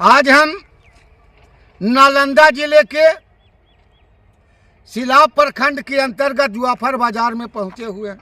आज हम नालंदा जिले के सिलाव प्रखंड के अंतर्गत जुआफर बाजार में पहुंचे हुए हैं।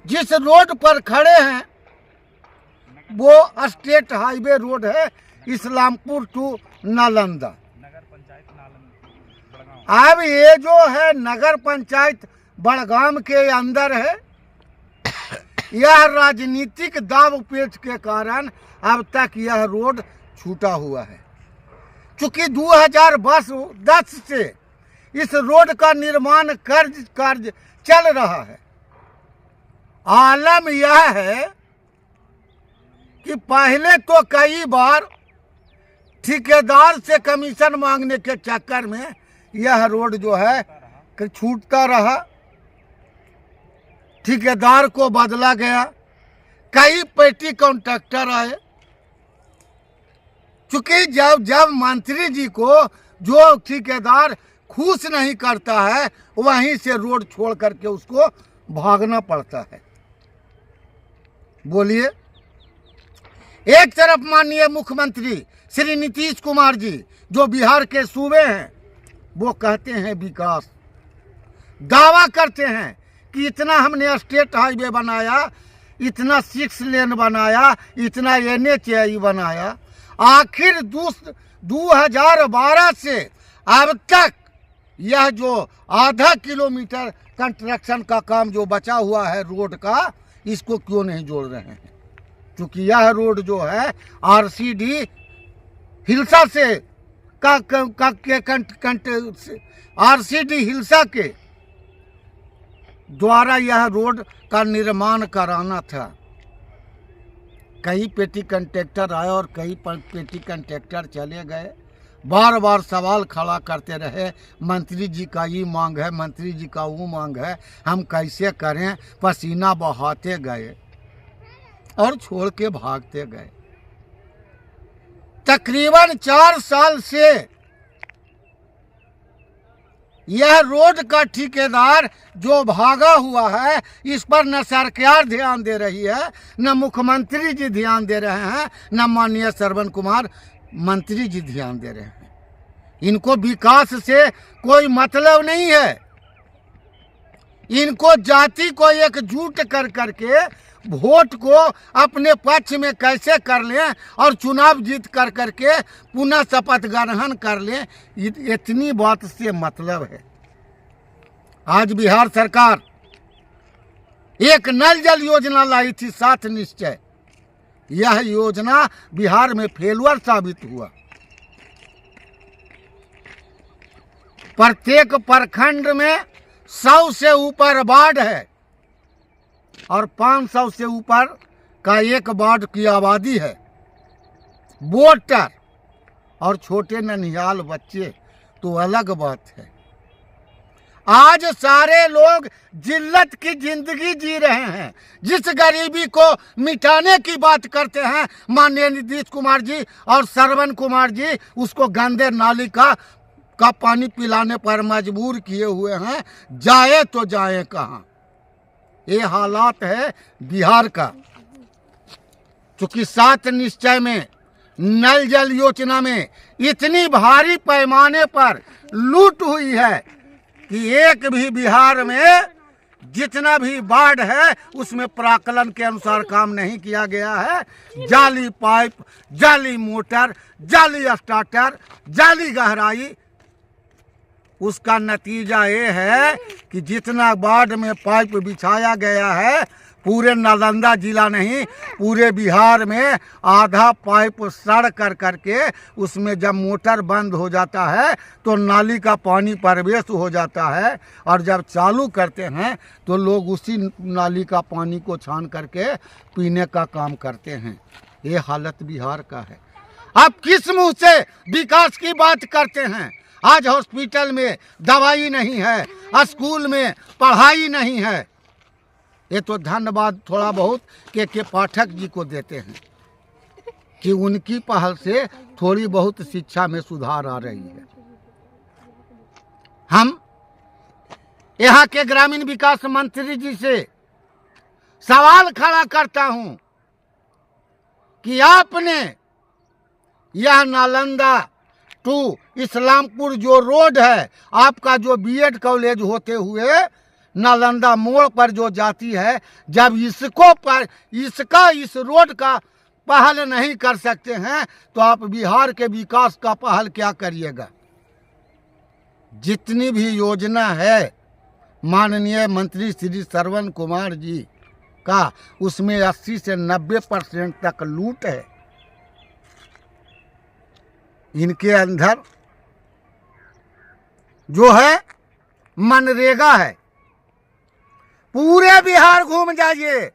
जिस रोड पर खड़े हैं वो स्टेट हाईवे रोड है, इस्लामपुर टू नालंदा। अब ये जो है नगर पंचायत बड़गाम के अंदर है। यह राजनीतिक दाव पेच के कारण अब तक यह रोड छूटा हुआ है। चूंकि 2010 से इस रोड का निर्माण कार्य चल रहा है। आलम यह है कि पहले तो कई बार ठेकेदार से कमीशन मांगने के चक्कर में यह रोड जो है कि छूटता रहा। ठेकेदार को बदला गया, कई पेटी कॉन्ट्रैक्टर आए। चूंकि जब मंत्री जी को जो ठेकेदार खुश नहीं करता है वहीं से रोड छोड़ करके उसको भागना पड़ता है। बोलिए, एक तरफ माननीय मुख्यमंत्री श्री नीतीश कुमार जी जो बिहार के सूबे हैं, वो कहते हैं विकास, दावा करते हैं कि इतना हमने स्टेट हाईवे बनाया, इतना 6 लेन बनाया, इतना NHAI बनाया। आखिर 2012 से अब तक यह जो आधा किलोमीटर कंस्ट्रक्शन का काम जो बचा हुआ है रोड का, इसको क्यों नहीं जोड़ रहे हैं? क्योंकि यह रोड जो है RCD हिल्सा से RCD हिल्सा के द्वारा यह रोड का निर्माण कराना था। कई पेटी कॉन्ट्रैक्टर आए और कई पेटी कॉन्ट्रैक्टर चले गए। बार बार सवाल खड़ा करते रहे, मंत्री जी का ये मांग है, मंत्री जी का वो मांग है, हम कैसे करें। पसीना बहाते गए और छोड़ के भागते गए। तकरीबन 4 साल से यह रोड का ठेकेदार जो भागा हुआ है, इस पर न सरकार ध्यान दे रही है, न मुख्यमंत्री जी ध्यान दे रहे हैं, न माननीय श्रवण कुमार मंत्री जी ध्यान दे रहे हैं। इनको विकास से कोई मतलब नहीं है। इनको जाति को एकजुट कर करके वोट को अपने पक्ष में कैसे कर लें और चुनाव जीत कर करके पुनः शपथ ग्रहण कर लें, इतनी बात से मतलब है। आज बिहार सरकार एक नल जल योजना लाई थी 7 निश्चय। यह योजना बिहार में फेलुअर साबित हुआ। प्रत्येक प्रखंड में 100 से ऊपर वार्ड है और 500 से ऊपर का एक वार्ड की आबादी है। वोटर और छोटे ननिहाल बच्चे तो अलग बात है। आज सारे लोग जिल्लत की जिंदगी जी रहे हैं। जिस गरीबी को मिटाने की बात करते हैं माननीय नीतीश कुमार जी और श्रवण कुमार जी, उसको गंदे नाली का पानी पिलाने पर मजबूर किए हुए हैं। जाए तो जाए कहाँ? ये हालात है बिहार का। चूंकि 7 निश्चय में, नल जल योजना में इतनी भारी पैमाने पर लूट हुई है कि एक भी बिहार में जितना भी वार्ड है उसमें प्राकलन के अनुसार काम नहीं किया गया है। जाली पाइप, जाली मोटर, जाली स्टार्टर, जाली गहराई। उसका नतीजा ये है कि जितना वार्ड में पाइप बिछाया गया है, पूरे नालंदा जिला नहीं पूरे बिहार में आधा पाइप सड़ कर करके उसमें जब मोटर बंद हो जाता है तो नाली का पानी प्रवेश हो जाता है और जब चालू करते हैं तो लोग उसी नाली का पानी को छान करके पीने का काम करते हैं। ये हालत बिहार का है। आप किस मुंह से विकास की बात करते हैं? आज हॉस्पिटल में दवाई नहीं है, स्कूल में पढ़ाई नहीं है। ये तो धन्यवाद थोड़ा बहुत के पाठक जी को देते हैं कि उनकी पहल से थोड़ी बहुत शिक्षा में सुधार आ रही है। हम यहाँ के ग्रामीण विकास मंत्री जी से सवाल खड़ा करता हूँ कि आपने यह नालंदा टू इस्लामपुर जो रोड है, आपका जो बीएड कॉलेज होते हुए नालंदा मोड़ पर जो जाती है, जब इस रोड का पहल नहीं कर सकते हैं तो आप बिहार के विकास का पहल क्या करिएगा। जितनी भी योजना है माननीय मंत्री श्री श्रवण कुमार जी का, उसमें 80 से 90% तक लूट है। इनके अंदर जो है मनरेगा है। पूरे बिहार घूम जाइए,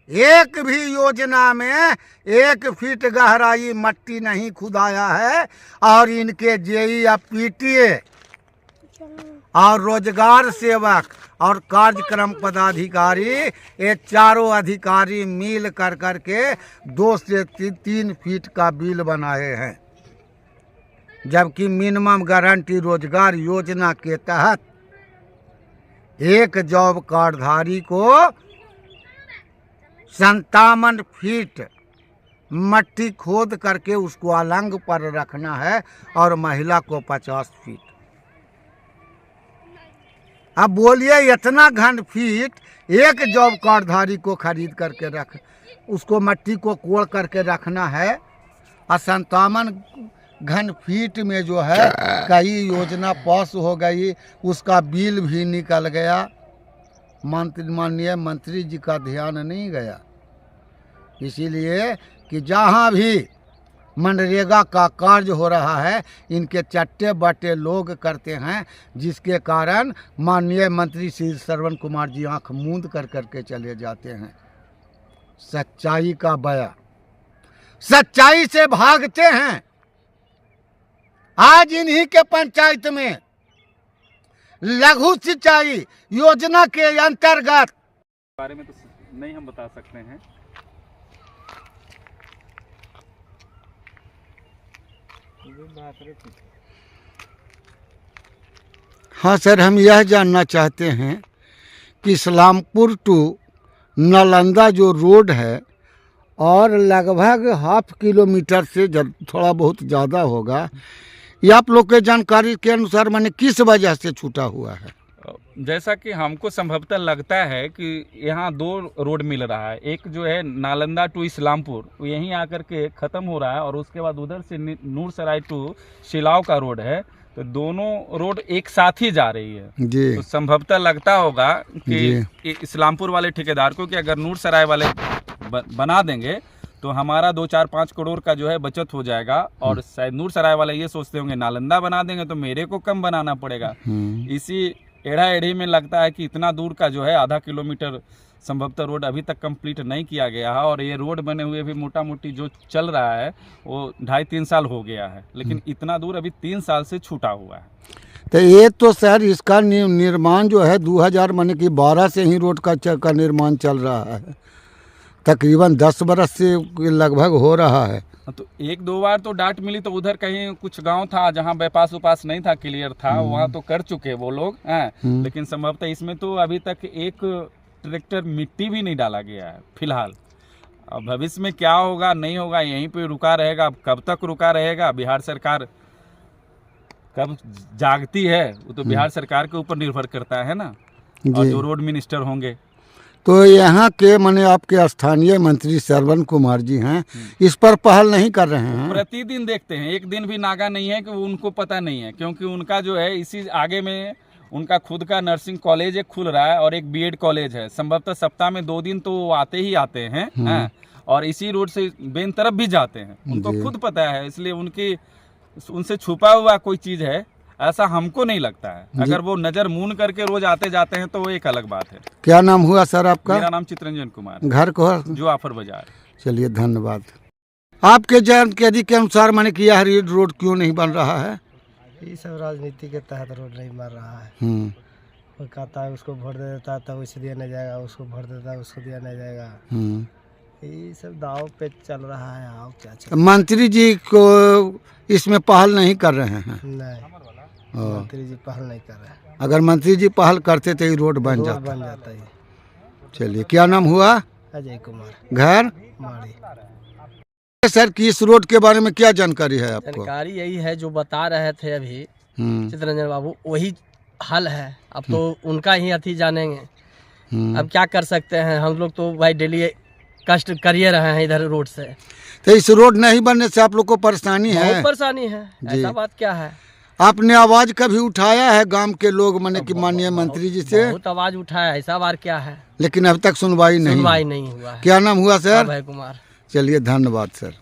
एक भी योजना में 1 फीट गहराई मट्टी नहीं खुदाया है। और इनके जेई या पीटीए और रोजगार सेवक और कार्यक्रम पदाधिकारी, ये चारों अधिकारी मिल कर करके 2 से 3 फीट का बिल बनाए हैं। जबकि मिनिमम गारंटी रोजगार योजना के तहत एक जॉब कार्डधारी को 57 फीट मट्टी खोद करके उसको अलंग पर रखना है और महिला को 50 फीट। अब बोलिए, इतना घन फीट एक जॉब कार्डधारी को खरीद करके रख, उसको मट्टी को कोड़ करके रखना है। और 57 घन फीट में जो है कई योजना पास हो गई, उसका बिल भी निकल गया। माननीय मंत्री जी का ध्यान नहीं गया। इसीलिए कि जहाँ भी मनरेगा का कार्य हो रहा है, इनके चट्टे बट्टे लोग करते हैं, जिसके कारण माननीय मंत्री श्री श्रवण कुमार जी आंख मूंद कर करके चले जाते हैं। सच्चाई का बया, सच्चाई से भागते हैं। आज इन्हीं के पंचायत में लघु सिंचाई योजना के अंतर्गत, बारे में तो नहीं हम बता सकते हैं। हाँ सर, हम यह जानना चाहते हैं कि इस्लामपुर टू नालंदा जो रोड है, और लगभग ½ किलोमीटर से थोड़ा बहुत ज़्यादा होगा, ये आप लोग के जानकारी के अनुसार मैंने किस वजह से छूटा हुआ है? जैसा कि हमको संभवतः लगता है कि यहाँ 2 रोड मिल रहा है। एक जो है नालंदा टू इस्लामपुर, यहीं आकर के ख़त्म हो रहा है, और उसके बाद उधर से नूरसराय टू शिलाव का रोड है। तो दोनों रोड एक साथ ही जा रही है जी। तो संभवतः लगता होगा कि इस्लामपुर वाले ठेकेदार को कि अगर नूरसराय वाले बना देंगे तो हमारा 2-4-5 करोड़ का जो है बचत हो जाएगा। और शायद नूरसराय वाले ये सोचते होंगे नालंदा बना देंगे तो मेरे को कम बनाना पड़ेगा। इसी एड़ा एड़ी में लगता है कि इतना दूर का जो है ½ किलोमीटर संभवतः रोड अभी तक कंप्लीट नहीं किया गया है। और ये रोड बने हुए भी मोटा मोटी जो चल रहा है वो 2.5-3 साल हो गया है, लेकिन इतना दूर अभी 3 साल से छूटा हुआ है। तो ये तो सर इसका निर्माण जो है 2012 से ही रोड का निर्माण चल रहा है, तकरीबन 10 बरस से लगभग हो रहा है। तो 1-2 बार तो डांट मिली, तो उधर कहीं कुछ गांव था जहां बाईपास उपास नहीं था, क्लियर था, वहां तो कर चुके वो लोग हैं। लेकिन संभवतः इसमें तो अभी तक एक ट्रैक्टर मिट्टी भी नहीं डाला गया है फिलहाल। अब भविष्य में क्या होगा नहीं होगा, यहीं पे रुका रहेगा। अब कब तक रुका रहेगा, बिहार सरकार कब जागती है, वो तो बिहार सरकार के ऊपर निर्भर करता है ना, और जो रोड मिनिस्टर होंगे। तो यहाँ के माने आपके स्थानीय मंत्री श्रवण कुमार जी हैं, इस पर पहल नहीं कर रहे हैं? प्रतिदिन देखते हैं, एक दिन भी नागा नहीं है कि उनको पता नहीं है, क्योंकि उनका जो है इसी आगे में उनका खुद का नर्सिंग कॉलेज एक खुल रहा है और एक बीएड कॉलेज है। संभवतः सप्ताह में 2 दिन तो वो आते ही आते हैं, और इसी रोड से बेन तरफ भी जाते हैं। उनको खुद पता है, इसलिए उनसे छुपा हुआ कोई चीज़ है ऐसा हमको नहीं लगता है। अगर वो नजर मून करके रोज आते जाते हैं तो वो एक अलग बात है। क्या नाम हुआ सर आपका? मेरा नाम चित्रंजन कुमार। घर को जुआफर बाजार। चलिए धन्यवाद। आपके जानकारी के अनुसार मैंने कि यह रोड क्यों नहीं बन रहा है? ये सब राजनीति के तहत रोड नहीं बन रहा है। कोई कहता है उसको वोट दे देता है तो उसे दिया नहीं जाएगा, उसको वोट देता है उसको दिया नहीं जाएगा। ये सब दाव पे चल रहा है। आओ क्या चल। मंत्री जी को इसमें पहल नहीं कर रहे हैं? नहीं, मंत्री जी पहल नहीं कर रहे हैं। अगर मंत्री जी पहल करते तो ये रोड बन जाता है। चलिए, क्या नाम हुआ? अजय कुमार घर माड़ी। सर कि इस रोड के बारे में क्या जानकारी है आपको? जानकारी यही है जो बता रहे थे अभी चित्तरंजन बाबू, वही हल है। अब तो उनका ही अथी जानेंगे। अब क्या कर सकते हैं, हम लोग तो भाई डेली कष्ट करिए रहे हैं इधर रोड से। तो इस रोड नहीं बनने से आप लोग को परेशानी है? बहुत परेशानी है। ऐसा बात क्या है? आपने आवाज कभी उठाया है गांव के लोग माने कि माननीय मंत्री जी से? बहुत आवाज उठाया, ऐसा बात क्या है, लेकिन अब तक सुनवाई नहीं नहीं हुआ है। क्या नाम हुआ सर? अभय कुमार। चलिए धन्यवाद सर।